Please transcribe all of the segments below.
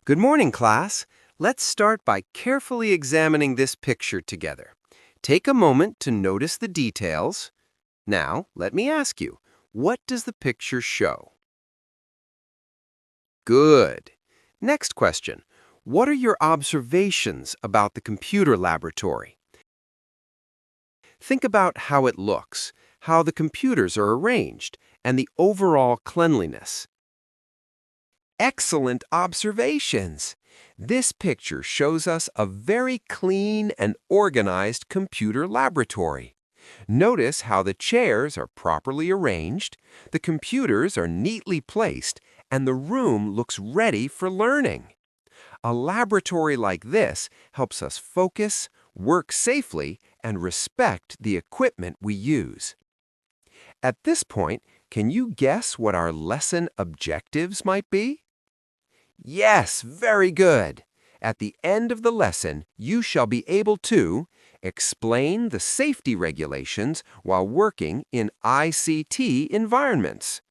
Good morning, class. Let's start by carefully examining this picture together. Take a moment to notice the details. Now, let me ask you, what does the picture show? Good. Next question. What are your observations about the computer laboratory? Think about how it looks, how the computers are arranged, and the overall cleanliness. Excellent observations! This picture shows us a very clean and organized computer laboratory. Notice how the chairs are properly arranged, the computers are neatly placed, and the room looks ready for learning. A laboratory like this helps us focus, work safely, and respect the equipment we use. At this point, can you guess what our lesson objectives might be? Yes, very good. At the end of the lesson, you shall be able to explain the safety regulations while working in ICT environments.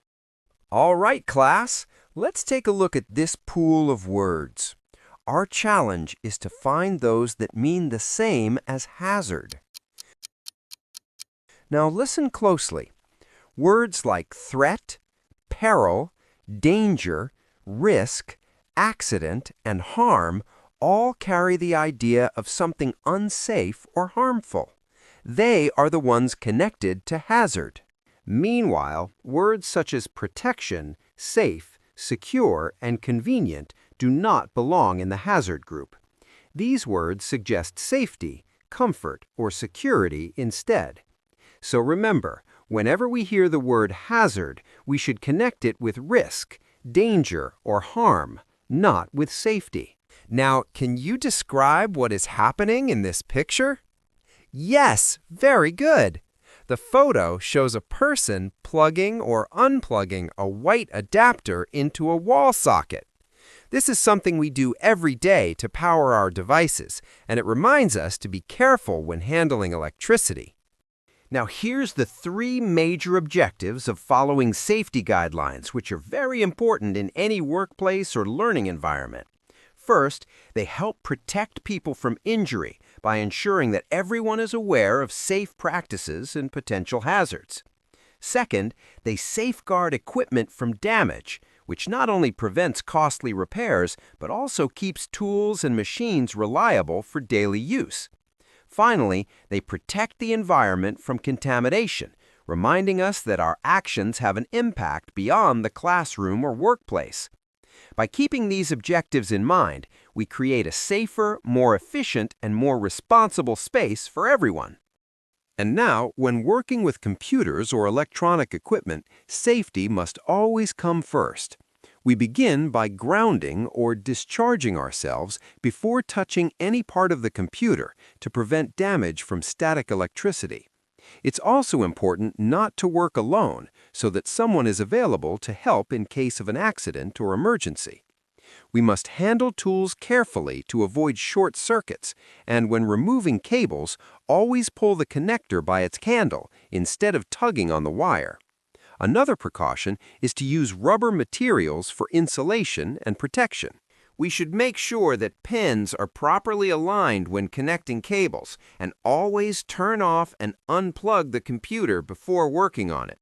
All right, class, let's take a look at this pool of words. Our challenge is to find those that mean the same as hazard. Now listen closely. Words like threat, peril, danger, risk, accident, and harm all carry the idea of something unsafe or harmful. They are the ones connected to hazard. Meanwhile, words such as protection, safe, secure, and convenient do not belong in the hazard group. These words suggest safety, comfort, or security instead. So remember, whenever we hear the word hazard, we should connect it with risk, danger, or harm, not with safety. Now, can you describe what is happening in this picture? Yes, very good. The photo shows a person plugging or unplugging a white adapter into a wall socket. This is something we do every day to power our devices, and it reminds us to be careful when handling electricity. Now here's the three major objectives of following safety guidelines, which are very important in any workplace or learning environment. First, they help protect people from injury by ensuring that everyone is aware of safe practices and potential hazards. Second, they safeguard equipment from damage, which not only prevents costly repairs, but also keeps tools and machines reliable for daily use. Finally, they protect the environment from contamination, reminding us that our actions have an impact beyond the classroom or workplace. By keeping these objectives in mind, we create a safer, more efficient, and more responsible space for everyone. And now, when working with computers or electronic equipment, safety must always come first. We begin by grounding or discharging ourselves before touching any part of the computer to prevent damage from static electricity. It's also important not to work alone so that someone is available to help in case of an accident or emergency. We must handle tools carefully to avoid short circuits, and when removing cables, always pull the connector by its handle instead of tugging on the wire. Another precaution is to use rubber materials for insulation and protection. We should make sure that pins are properly aligned when connecting cables and always turn off and unplug the computer before working on it.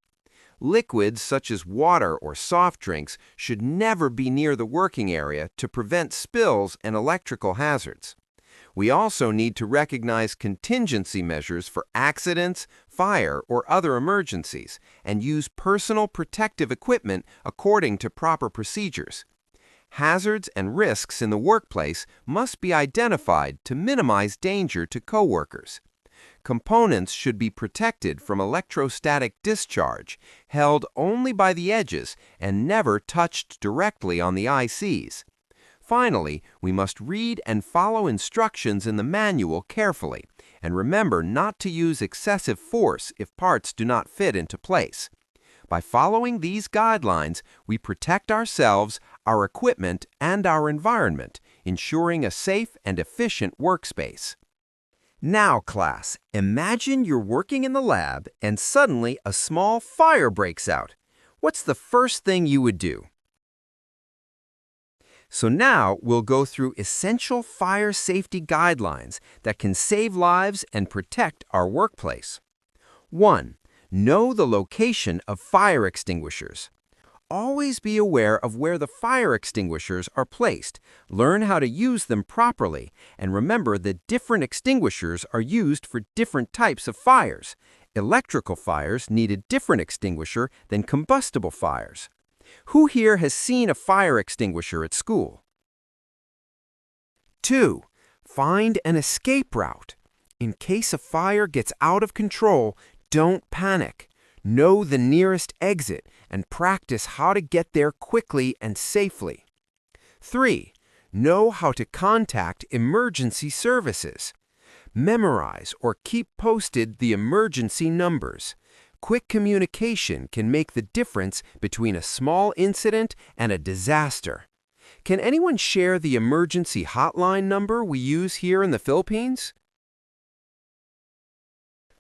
Liquids such as water or soft drinks should never be near the working area to prevent spills and electrical hazards. We also need to recognize contingency measures for accidents, fire, or other emergencies, and use personal protective equipment according to proper procedures. Hazards and risks in the workplace must be identified to minimize danger to coworkers. Components should be protected from electrostatic discharge, held only by the edges and never touched directly on the ICs. Finally, we must read and follow instructions in the manual carefully, and remember not to use excessive force if parts do not fit into place. By following these guidelines, we protect ourselves, our equipment, and our environment, ensuring a safe and efficient workspace. Now, class, imagine you're working in the lab and suddenly a small fire breaks out. What's the first thing you would do? So now we'll go through essential fire safety guidelines that can save lives and protect our workplace. 1. Know the location of fire extinguishers. Always be aware of where the fire extinguishers are placed, learn how to use them properly, and remember that different extinguishers are used for different types of fires. Electrical fires need a different extinguisher than combustible fires. Who here has seen a fire extinguisher at school? 2. Find an escape route. In case a fire gets out of control, don't panic. Know the nearest exit and practice how to get there quickly and safely. 3. Know how to contact emergency services. Memorize or keep posted the emergency numbers. Quick communication can make the difference between a small incident and a disaster. Can anyone share the emergency hotline number we use here in the Philippines?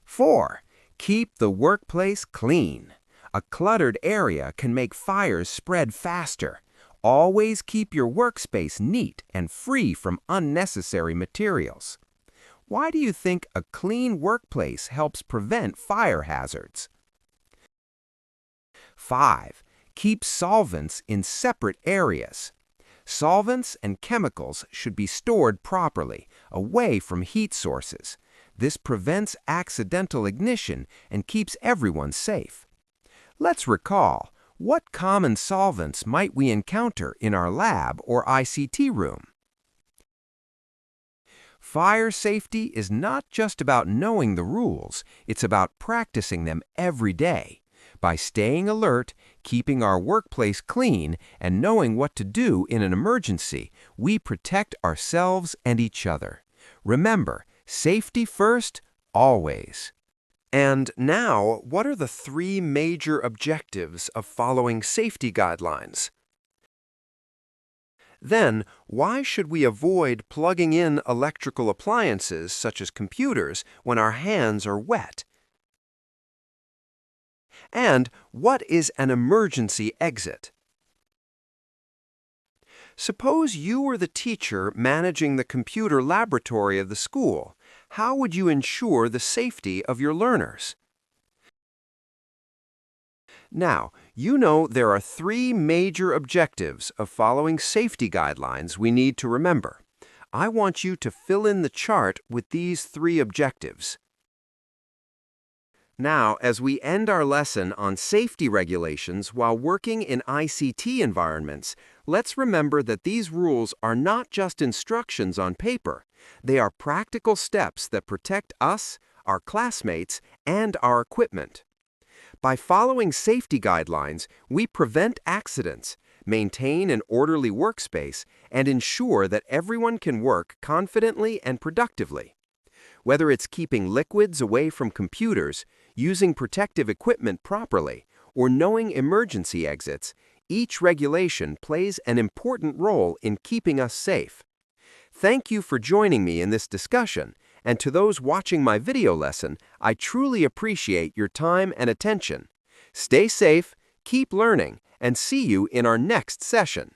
4. Keep the workplace clean. A cluttered area can make fires spread faster. Always keep your workspace neat and free from unnecessary materials. Why do you think a clean workplace helps prevent fire hazards? 5. Keep solvents in separate areas. Solvents and chemicals should be stored properly, away from heat sources. This prevents accidental ignition and keeps everyone safe. Let's recall, what common solvents might we encounter in our lab or ICT room? Fire safety is not just about knowing the rules, it's about practicing them every day. By staying alert, keeping our workplace clean, and knowing what to do in an emergency, we protect ourselves and each other. Remember, safety first, always. And now, what are the 3 major objectives of following safety guidelines? Then, why should we avoid plugging in electrical appliances such as computers when our hands are wet? And what is an emergency exit? Suppose you were the teacher managing the computer laboratory of the school. How would you ensure the safety of your learners? Now, you know there are 3 major objectives of following safety guidelines we need to remember. I want you to fill in the chart with these 3 objectives. Now, as we end our lesson on safety regulations while working in ICT environments, let's remember that these rules are not just instructions on paper. They are practical steps that protect us, our classmates, and our equipment. By following safety guidelines, we prevent accidents, maintain an orderly workspace, and ensure that everyone can work confidently and productively. Whether it's keeping liquids away from computers, using protective equipment properly, or knowing emergency exits, each regulation plays an important role in keeping us safe. Thank you for joining me in this discussion, and to those watching my video lesson, I truly appreciate your time and attention. Stay safe, keep learning, and see you in our next session.